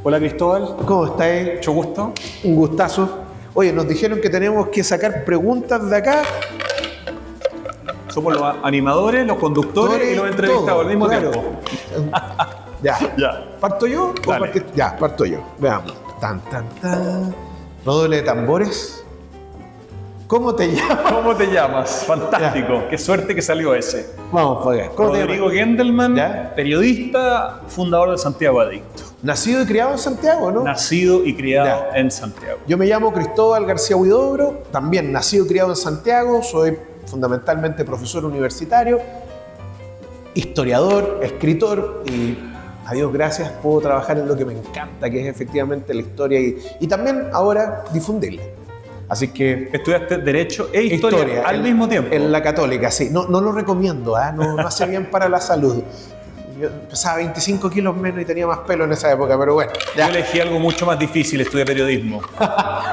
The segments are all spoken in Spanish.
Hola Cristóbal, ¿Cómo estáis? mucho gusto. Un gustazo. Oye, nos dijeron que tenemos que sacar preguntas de acá. Somos los animadores, los conductores y los entrevistados todo, al mismo claro. tiempo. Ya. ¿Parto yo? ¿O Dale. Ya, parto yo. Veamos. Tan. Redoble de tambores. ¿Cómo te llamas? ¿Cómo te llamas? Fantástico, qué suerte que salió ese. Vamos para acá. ¿Cómo te Rodrigo llamas? Gendelman, ¿Ya? periodista, fundador de Santiago Adicto. Nacido y criado en Santiago, ¿no? Nacido y criado Ya. en Santiago. Yo me llamo Cristóbal García Huidobro, también nacido y criado en Santiago, soy fundamentalmente profesor universitario, historiador, escritor y a Dios gracias puedo trabajar en lo que me encanta, que es efectivamente la historia y también ahora difundirla. Así que Estudiaste Derecho e Historia al mismo tiempo. En la Católica, sí. No lo recomiendo, no hace bien para la salud. Yo pesaba 25 kilos menos y tenía más pelo en esa época, pero bueno. Yo elegí algo mucho más difícil, estudié periodismo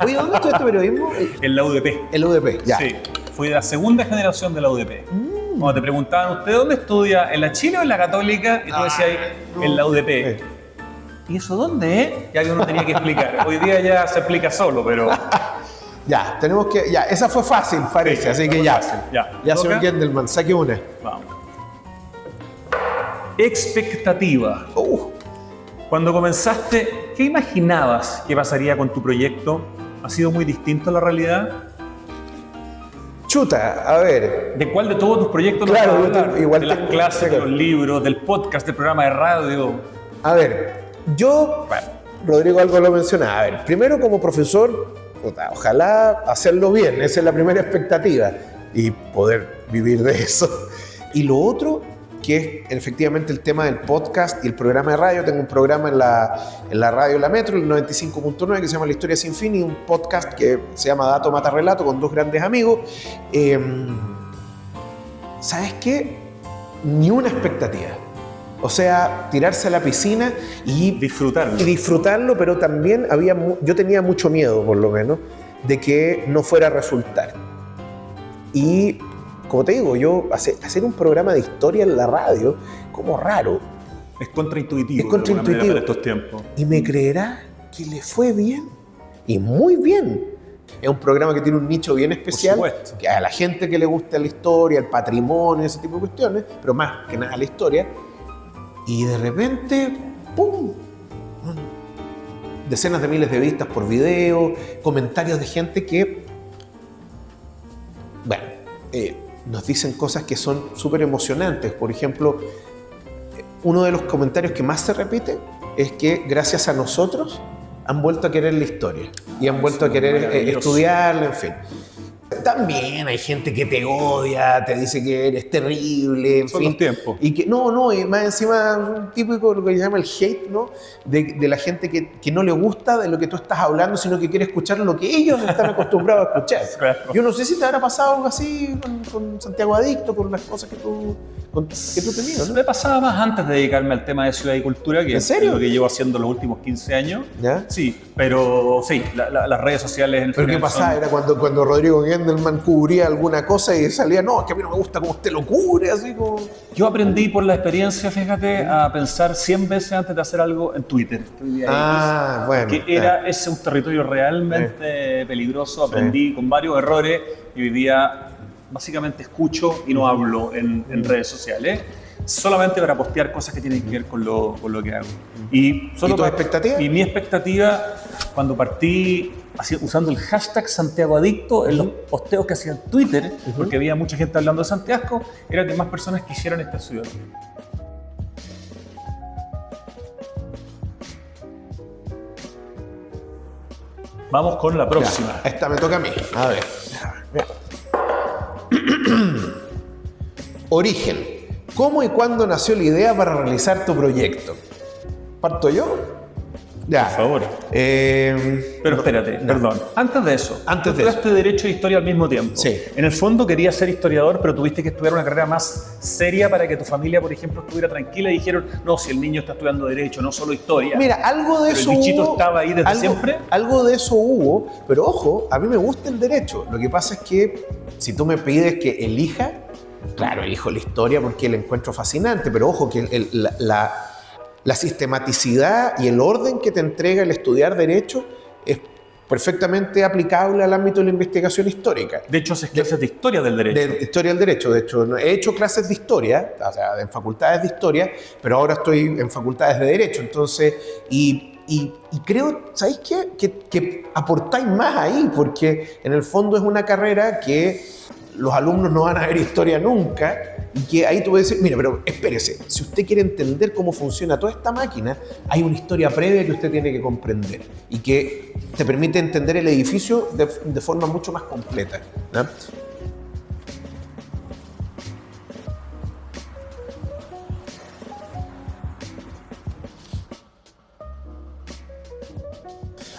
Oye, ¿dónde estudiaste periodismo? en la UDP. El UDP, ya. Sí, fui de la segunda generación de la UDP. Cuando te preguntaban, ¿usted dónde estudia? ¿En la Chile o en la Católica? Y tú decías, en la UDP. ¿Y eso dónde es? Ya que uno tenía que explicar. Hoy día ya se explica solo, pero... Ya, tenemos que. Ya, esa fue fácil, parece, Sí, así que fue ya. fácil, ya. Ya, ¿Toca? señor Gendelman, saque una. Vamos. Expectativa. Cuando comenzaste, ¿qué imaginabas que pasaría con tu proyecto? ¿Ha sido muy distinto a la realidad? Chuta, a ver. ¿De cuál de todos tus proyectos Claro, nos vas a yo hablar? igual de las tengo- clases, de los libros, del podcast, del programa de radio. A ver, yo, Bueno. Rodrigo algo lo mencionaba. A ver, primero como profesor, puta, ojalá hacerlo bien, esa es la primera expectativa y poder vivir de eso. Y lo otro, que es efectivamente el tema del podcast y el programa de radio. Tengo un programa en la radio La Metro, el 95.9, que se llama La Historia Sin Fin, y un podcast que se llama Dato Mata Relato con dos grandes amigos. ¿Sabes qué? Ni una expectativa. O sea, tirarse a la piscina y disfrutarlo, pero también yo tenía mucho miedo, por lo menos, de que no fuera a resultar. Y, como te digo, yo hacer un programa de historia en la radio, como raro. Es contraintuitivo. Es contraintuitivo. De alguna manera para estos tiempos. Y me creerá que le fue bien. Y muy bien. Es un programa que tiene un nicho bien especial. Por supuesto. Que a la gente que le gusta la historia, el patrimonio, ese tipo de cuestiones, pero más que nada la historia. Y de repente, ¡pum! Decenas de miles de vistas por video, comentarios de gente que, bueno, nos dicen cosas que son súper emocionantes. Por ejemplo, uno de los comentarios que más se repite es que gracias a nosotros han vuelto a querer la historia y han vuelto a querer estudiarla, en fin. También hay gente que te odia, te dice que eres terrible, en Son fin. los tiempos. Y que y más encima un típico lo que se llama el hate, ¿no? De la gente que no le gusta de lo que tú estás hablando, sino que quiere escuchar lo que ellos están acostumbrados a escuchar. Claro. Yo no sé si te habrá pasado algo así con Santiago Adicto, con las cosas que tú tenías, ¿no? Me pasaba más antes de dedicarme al tema de ciudad y cultura, que ¿En serio? es lo que llevo haciendo los últimos 15 años. ¿Ya? Sí, pero sí, las redes sociales en el Pero ¿qué final pasaba? son- Era cuando Rodrigo Gendelman cubría alguna cosa y salía, no, es que a mí no me gusta cómo usted lo cubre, así como... Yo aprendí por la experiencia, fíjate, a pensar 100 veces antes de hacer algo en Twitter. Que hoy día Bueno. que era ese un territorio realmente peligroso. Aprendí con varios errores y hoy día básicamente escucho y no hablo en redes sociales, solamente para postear cosas que tienen que ver con lo que hago. ¿Y tu expectativa? Y mi expectativa, cuando partí usando el hashtag Santiago Adicto en los posteos que hacía en Twitter, porque había mucha gente hablando de Santiago, era que más personas quisieran esta ciudad. Vamos con la próxima. Ya, esta me toca a mí. A ver. Origen. ¿Cómo y cuándo nació la idea para realizar tu proyecto? ¿Parto yo? Ya. Por favor. Pero espérate, perdón. Antes de eso, Antes tú de estudiaste Derecho e Historia al mismo tiempo. Sí. En el fondo querías ser historiador, pero tuviste que estudiar una carrera más seria para que tu familia, por ejemplo, estuviera tranquila y dijeron, no, si el niño está estudiando Derecho, no solo Historia. Mira, algo de Pero eso el bichito hubo. estaba ahí desde siempre. Algo de eso hubo, pero ojo, a mí me gusta el derecho. Lo que pasa es que si tú me pides que elija, claro, elijo la historia porque la encuentro fascinante, pero ojo que la sistematicidad y el orden que te entrega el estudiar Derecho es perfectamente aplicable al ámbito de la investigación histórica. De hecho, haces clases de historia del derecho. De historia del derecho. De hecho, he hecho clases de historia, o sea, en facultades de historia, pero ahora estoy en facultades de derecho. Entonces, y creo, ¿sabéis qué? Que aportáis más ahí, porque en el fondo es una carrera que los alumnos no van a ver historia nunca, y que ahí tú puedes decir, mira, pero espérese, si usted quiere entender cómo funciona toda esta máquina, hay una historia previa que usted tiene que comprender y que te permite entender el edificio de forma mucho más completa, ¿no?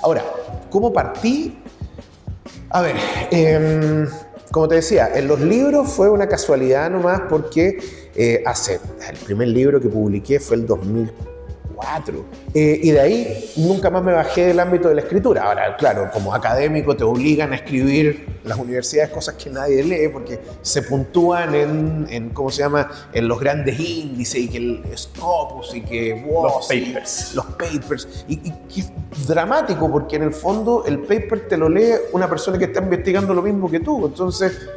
Ahora, ¿cómo partí? A ver, como te decía, en los libros fue una casualidad nomás porque el primer libro que publiqué fue el 2004. Y de ahí nunca más me bajé del ámbito de la escritura. Ahora, claro, como académico te obligan a escribir las universidades cosas que nadie lee porque se puntúan en ¿cómo se llama? En los grandes índices y que el Scopus y que los papers. Los papers. Y que es dramático porque en el fondo el paper te lo lee una persona que está investigando lo mismo que tú. Entonces,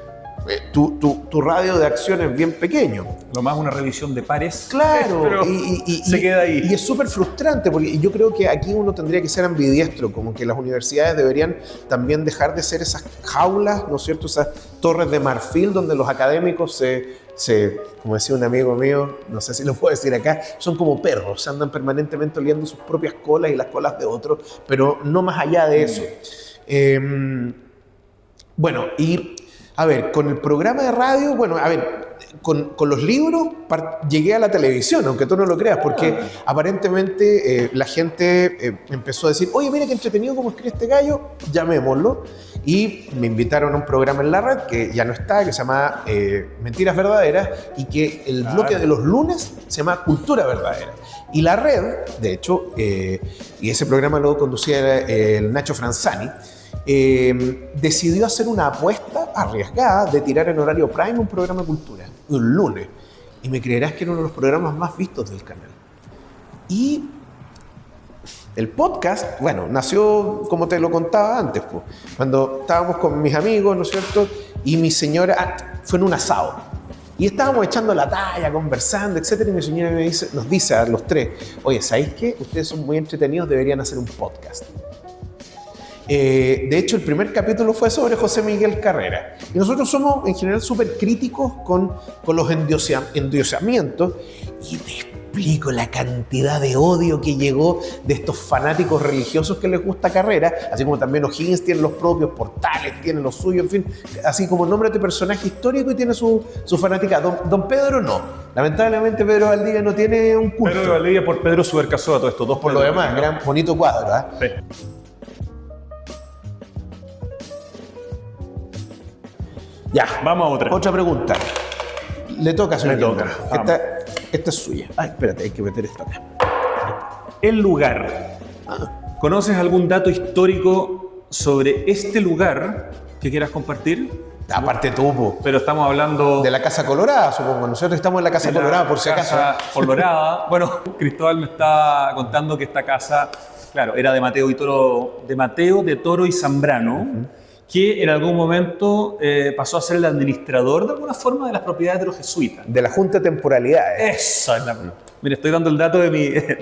tu radio de acción es bien pequeño. Lo más una revisión de pares. Claro, pero se queda ahí. Y es súper frustrante porque yo creo que aquí uno tendría que ser ambidiestro, como que las universidades deberían también dejar de ser esas jaulas, ¿no es cierto? Esas torres de marfil donde los académicos como decía un amigo mío, no sé si lo puedo decir acá, son como perros, andan permanentemente oliendo sus propias colas y las colas de otros, pero no más allá de eso. Bueno, y a ver, con el programa de radio, bueno, a ver, con los libros llegué a la televisión, aunque tú no lo creas, porque aparentemente la gente empezó a decir, oye, mira qué entretenido cómo escribe este gallo, llamémoslo. Y me invitaron a un programa en la red, que ya no está, que se llama Mentiras Verdaderas, y que el bloque de los lunes se llama Cultura Verdadera. Y la red, de hecho, y ese programa lo conducía el Nacho Franzani, decidió hacer una apuesta arriesgada de tirar en horario prime un programa de cultura, un lunes. Y me creerás que era uno de los programas más vistos del canal. Y el podcast, bueno, nació como te lo contaba antes, pues, cuando estábamos con mis amigos, ¿no es cierto? Y mi señora, fue en un asado. Y estábamos echando la talla, conversando, etcétera. Y mi señora nos dice a los tres, oye, ¿sabéis qué? Ustedes son muy entretenidos, deberían hacer un podcast. De hecho, el primer capítulo fue sobre José Miguel Carrera. Y nosotros somos, en general, súper críticos con los endiosamientos. Y te explico la cantidad de odio que llegó de estos fanáticos religiosos que les gusta Carrera, así como también O'Higgins tiene los propios, Portales tiene los suyos, en fin, así como el nombre de personaje histórico y tiene su fanática. Don Pedro no. Lamentablemente Pedro Valdivia no tiene un culto. Pedro Valdivia por Pedro Subercasoa, todo esto, dos por lo demás, gran bonito cuadro, ¿eh? Sí. Ya, vamos a otra. Otra pregunta. Le toca, señor. Le toca. Esta es suya. Ay, espérate, hay que meter esto acá. El lugar. ¿Conoces algún dato histórico sobre este lugar que quieras compartir? Aparte tú, pero estamos hablando de la Casa Colorada, supongo. Nosotros estamos en la Casa Colorada, por si acaso. Casa Colorada. Bueno, Cristóbal me está contando que esta casa, claro, era de Mateo de Toro y Zambrano, que en algún momento pasó a ser el administrador de alguna forma de las propiedades de los jesuitas. De la Junta de Temporalidades. Eso es la... Mira, estoy dando el dato de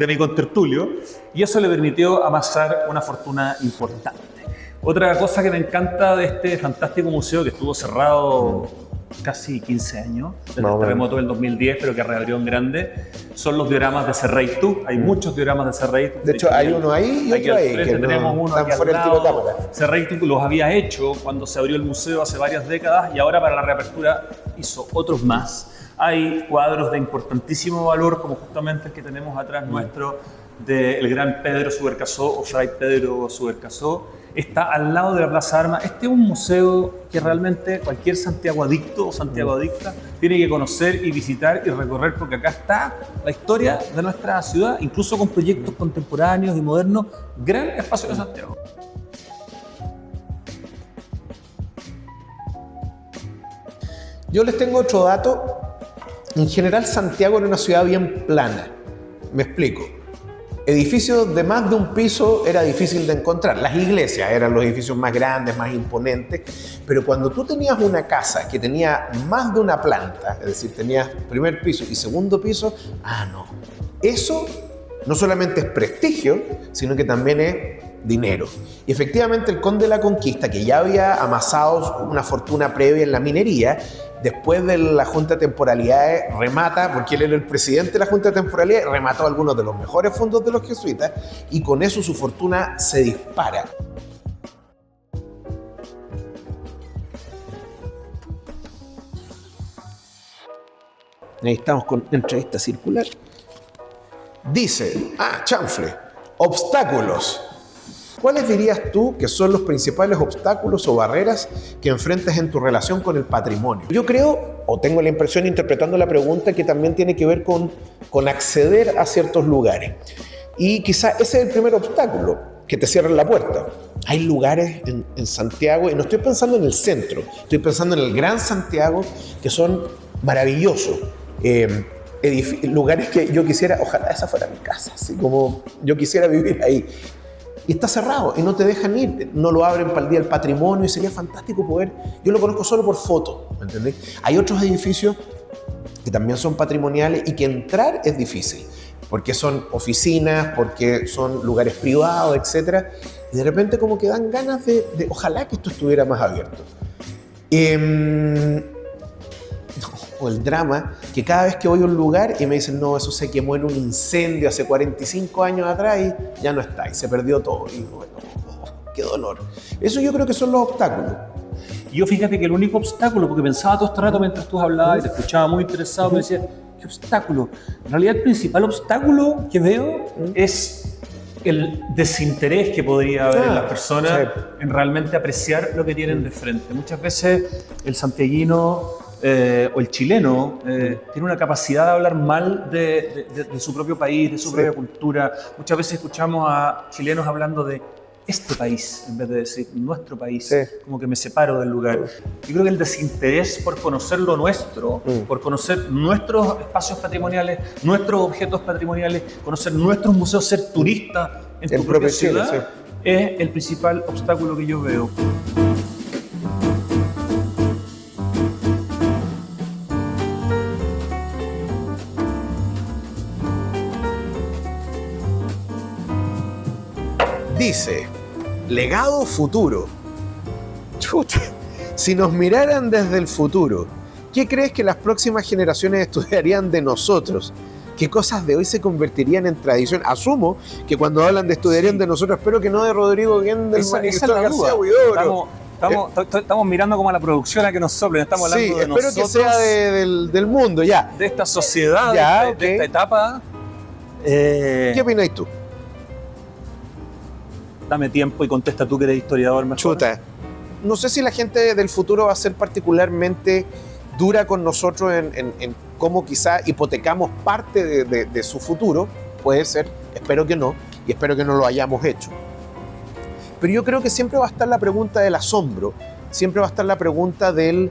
mi contertulio, y eso le permitió amasar una fortuna importante. Otra cosa que me encanta de este fantástico museo, que estuvo cerrado casi 15 años, desde el terremoto del 2010, pero que reabrió en grande, son los dioramas de Cerreitu. Hay muchos dioramas de Cerreitu. De hecho, hay uno ahí y otro ahí. Que tenemos uno aquí al lado. Cerreitu los había hecho cuando se abrió el museo hace varias décadas, y ahora para la reapertura hizo otros más. Hay cuadros de importantísimo valor, como justamente el que tenemos atrás nuestro, del gran Pedro Subercasoa, o Fray Pedro Subercasoa. Está al lado de la Plaza Armas. Este es un museo que realmente cualquier santiagoadicto o santiagoadicta tiene que conocer y visitar y recorrer, porque acá está la historia de nuestra ciudad, incluso con proyectos contemporáneos y modernos. Gran espacio de Santiago. Yo les tengo otro dato. En general, Santiago era una ciudad bien plana. Me explico. edificios de más de un piso era difícil de encontrar. Las iglesias eran los edificios más grandes, más imponentes, pero cuando tú tenías una casa que tenía más de una planta, es decir, tenías primer piso y segundo piso, no. Eso no solamente es prestigio, sino que también es dinero. Y efectivamente el conde de la Conquista, que ya había amasado una fortuna previa en la minería, después de la Junta de Temporalidades remata, porque él era el presidente de la Junta de Temporalidades, remató algunos de los mejores fondos de los jesuitas y con eso su fortuna se dispara. Ahí estamos con entrevista circular. Dice, chanfle, obstáculos. ¿Cuáles dirías tú que son los principales obstáculos o barreras que enfrentas en tu relación con el patrimonio? Yo creo, o tengo la impresión interpretando la pregunta, que también tiene que ver con acceder a ciertos lugares. Y quizá ese es el primer obstáculo, que te cierren la puerta. Hay lugares en Santiago, y no estoy pensando en el centro, estoy pensando en el Gran Santiago, que son maravillosos. Lugares que yo quisiera, ojalá esa fuera mi casa, así como yo quisiera vivir ahí. Y está cerrado y no te dejan ir, no lo abren para el Día del Patrimonio y sería fantástico poder, yo lo conozco solo por foto, ¿me entendés? Hay otros edificios que también son patrimoniales y que entrar es difícil, porque son oficinas, porque son lugares privados, etc. Y de repente como que dan ganas de ojalá que esto estuviera más abierto. O el drama, que cada vez que voy a un lugar y me dicen, no, eso se quemó en un incendio hace 45 años atrás y ya no está, y se perdió todo. Y bueno, qué dolor. Eso yo creo que son los obstáculos. Yo fíjate que el único obstáculo, porque pensaba todo este rato mientras tú hablabas y te escuchaba muy interesado, me decía, ¿qué obstáculo? En realidad el principal obstáculo que veo es el desinterés que podría haber en las personas en realmente apreciar lo que tienen de frente. Muchas veces el santiaguino o el chileno tiene una capacidad de hablar mal de su propio país, de su propia cultura. Muchas veces escuchamos a chilenos hablando de este país, en vez de decir nuestro país, como que me separo del lugar. Yo creo que el desinterés por conocer lo nuestro, por conocer nuestros espacios patrimoniales, nuestros objetos patrimoniales, conocer nuestros museos, ser turista en tu propia ciudad, es el principal obstáculo que yo veo. Dice, legado futuro. Chuta, si nos miraran desde el futuro, ¿qué crees que las próximas generaciones estudiarían de nosotros? ¿Qué cosas de hoy se convertirían en tradición? Asumo que cuando hablan de estudiarían de nosotros, espero que no de Rodrigo Gendelman y Cristóbal García Huidobro. Estamos mirando como a la producción a que nos soplen, estamos hablando de nosotros. Espero que sea del mundo, ya. De esta sociedad, de esta etapa. ¿Qué opinas tú? Dame tiempo y contesta tú que eres historiador mejor. Chuta, no sé si la gente del futuro va a ser particularmente dura con nosotros en cómo quizá hipotecamos parte de su futuro. Puede ser, espero que no, y espero que no lo hayamos hecho. Pero yo creo que siempre va a estar la pregunta del asombro, siempre va a estar la pregunta del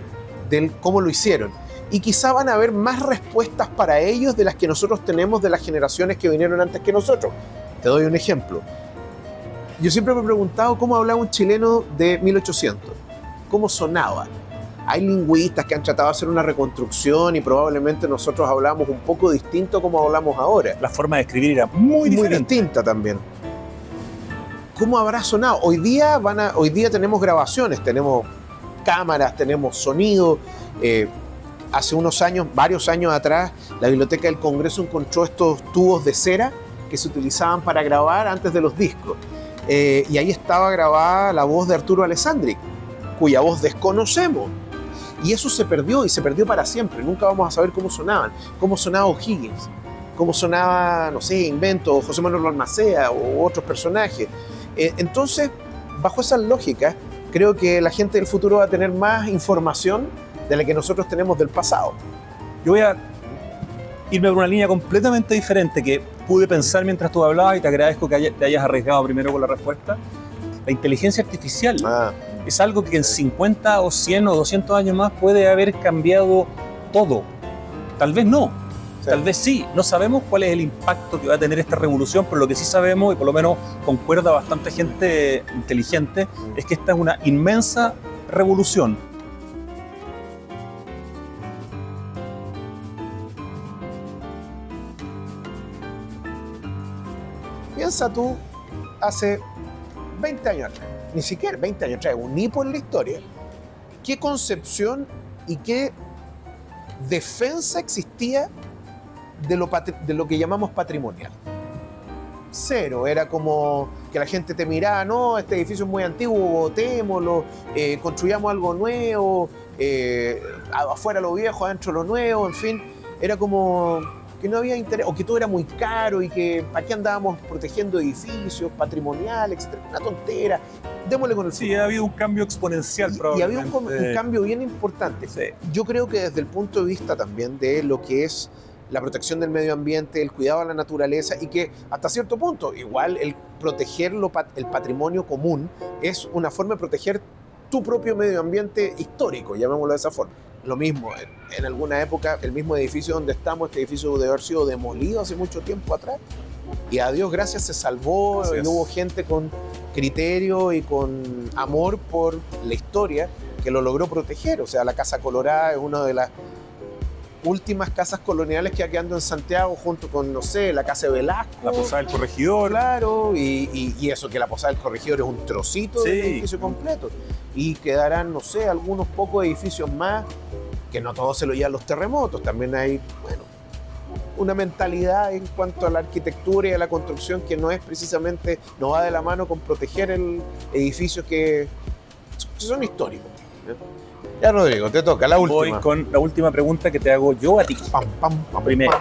cómo lo hicieron. Y quizá van a haber más respuestas para ellos de las que nosotros tenemos de las generaciones que vinieron antes que nosotros. Te doy un ejemplo. Yo siempre me he preguntado cómo hablaba un chileno de 1800, cómo sonaba. Hay lingüistas que han tratado de hacer una reconstrucción y probablemente nosotros hablamos un poco distinto como hablamos ahora. La forma de escribir era muy distinta también. ¿Cómo habrá sonado? Hoy día tenemos grabaciones, tenemos cámaras, tenemos sonido. Hace unos años, varios años atrás, la Biblioteca del Congreso encontró estos tubos de cera que se utilizaban para grabar antes de los discos. Y ahí estaba grabada la voz de Arturo Alessandri, cuya voz desconocemos. Y eso se perdió, y se perdió para siempre. Nunca vamos a saber cómo sonaban. Cómo sonaba O'Higgins, cómo sonaba, no sé, Invento, José Manuel Balmaceda o otros personajes. Entonces, bajo esa lógica, creo que la gente del futuro va a tener más información de la que nosotros tenemos del pasado. Yo voy a irme por una línea completamente diferente que pude pensar mientras tú hablabas, y te agradezco que te hayas arriesgado primero con la respuesta. La inteligencia artificial es algo que en 50 o 100 o 200 años más puede haber cambiado todo. Tal vez no, Tal vez sí, no sabemos cuál es el impacto que va a tener esta revolución, pero lo que sí sabemos, y por lo menos concuerda bastante gente inteligente, es que esta es una inmensa revolución. Piensa tú, hace 20 años atrás, ni siquiera 20 años atrás, un hipo en la historia, ¿qué concepción y qué defensa existía de lo que llamamos patrimonial? Cero, era como que la gente te miraba, no, este edificio es muy antiguo, botémoslo, construyamos algo nuevo, afuera lo viejo, adentro lo nuevo, en fin, era como que no había interés, o que todo era muy caro y que para qué andábamos protegiendo edificios patrimoniales, etc. Una tontera, démosle con el Sí, ha habido un cambio exponencial y probablemente. había un cambio bien importante. Sí. Yo creo que desde el punto de vista también de lo que es la protección del medio ambiente, el cuidado a la naturaleza, y que hasta cierto punto, igual el proteger el patrimonio común es una forma de proteger tu propio medio ambiente histórico, llamémoslo de esa forma. Lo mismo, en alguna época, el mismo edificio donde estamos, este edificio debe haber sido demolido hace mucho tiempo atrás, y a Dios gracias se salvó, y hubo gente con criterio y con amor por la historia que lo logró proteger. O sea, la Casa Colorada es una de las últimas casas coloniales que ha quedado en Santiago, junto con, no sé, la Casa de Velasco. La Posada del Corregidor. Claro, y eso, que la Posada del Corregidor es un trocito del edificio completo. Y quedarán, no sé, algunos pocos edificios más, que no todos se lo llevan los terremotos. También hay, bueno, una mentalidad en cuanto a la arquitectura y a la construcción que no es precisamente, no va de la mano con proteger el edificios que son históricos. Ya, Rodrigo, te toca la última. Voy con la última pregunta que te hago yo a ti. Primero.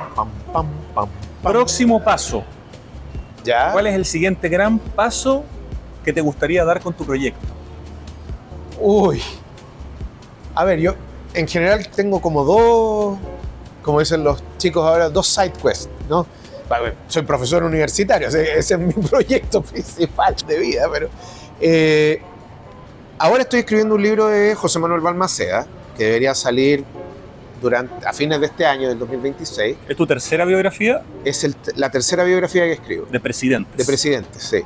Próximo paso. ¿Ya? ¿Cuál es el siguiente gran paso que te gustaría dar con tu proyecto? Uy. A ver, yo en general tengo como dos, como dicen los chicos ahora, dos side quests, ¿no? Soy profesor universitario, ese es mi proyecto principal de vida, pero ahora estoy escribiendo un libro de José Manuel Balmaceda, que debería salir a fines de este año, del 2026. ¿Es tu tercera biografía? Es la tercera biografía que escribo. De presidentes. De presidentes, sí.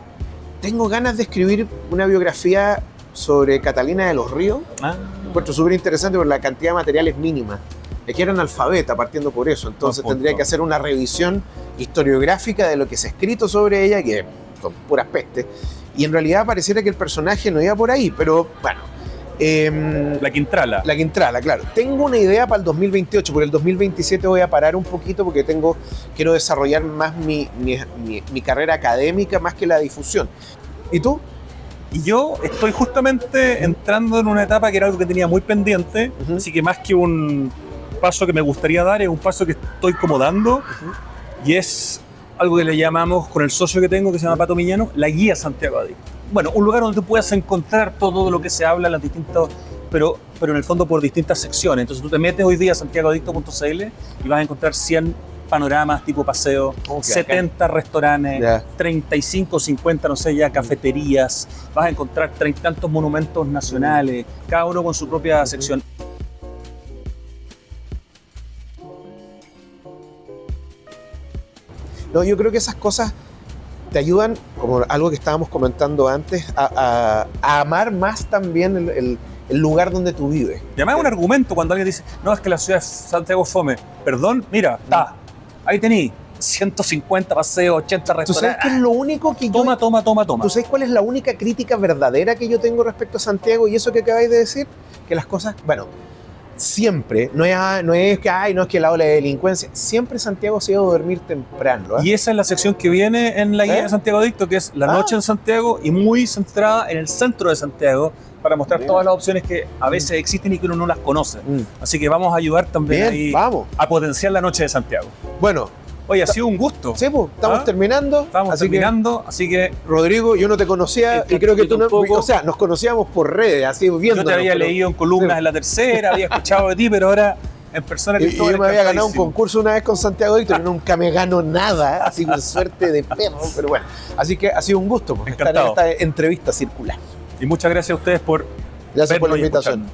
Tengo ganas de escribir una biografía sobre Catalina de los Ríos. Me encuentro súper interesante porque la cantidad de material es mínima. Es que era analfabeta partiendo por eso, entonces tendría que hacer una revisión historiográfica de lo que se ha escrito sobre ella, que son puras pestes. Y en realidad pareciera que el personaje no iba por ahí, pero bueno. La Quintrala. La Quintrala, claro. Tengo una idea para el 2028, por el 2027 voy a parar un poquito porque quiero desarrollar más mi carrera académica más que la difusión. ¿Y tú? Y yo estoy justamente entrando en una etapa que era algo que tenía muy pendiente, así que más que un paso que me gustaría dar, es un paso que estoy como dando, y es algo que le llamamos, con el socio que tengo, que se llama Pato Miñano, la guía Santiago Adicto. Bueno, un lugar donde tú puedas encontrar todo lo que se habla, las distintas, pero en el fondo por distintas secciones. Entonces tú te metes hoy día a santiagoadicto.cl y vas a encontrar 100 panoramas tipo paseo, 70 restaurantes, 35, 50, no sé, ya cafeterías, vas a encontrar 30 y tantos monumentos nacionales, cada uno con su propia sección. No, yo creo que esas cosas te ayudan, como algo que estábamos comentando antes, a amar más también el lugar donde tú vives. Y además es un argumento cuando alguien dice, no, es que la ciudad de Santiago es fome. Perdón, mira, está. Ahí tení 150 paseos, 80 restaurantes. ¿Tú sabes qué es lo único que Toma. ¿Tú sabes cuál es la única crítica verdadera que yo tengo respecto a Santiago y eso que acabáis de decir? Que las cosas, bueno, siempre, no es que la ola de delincuencia, siempre Santiago se iba a dormir temprano. Y esa es la sección que viene en la guía de Santiago Adicto, que es la noche en Santiago y muy centrada en el centro de Santiago, para mostrar todas las opciones que a veces existen y que uno no las conoce. Así que vamos a ayudar también ahí a potenciar la noche de Santiago. Bueno. Oye, ha sido un gusto. Sí, pues, estamos terminando. Así que... Rodrigo, yo no te conocía y creo que tú no... O sea, nos conocíamos por redes, así viendo. Yo te había leído en columnas en La Tercera, había escuchado de ti, pero ahora en persona... Y yo me había ganado un concurso una vez con Santiago Adicto y nunca me gano nada, así con suerte de perro, pero bueno. Así que ha sido un gusto estar en esta entrevista circular. Y muchas gracias a ustedes por la invitación.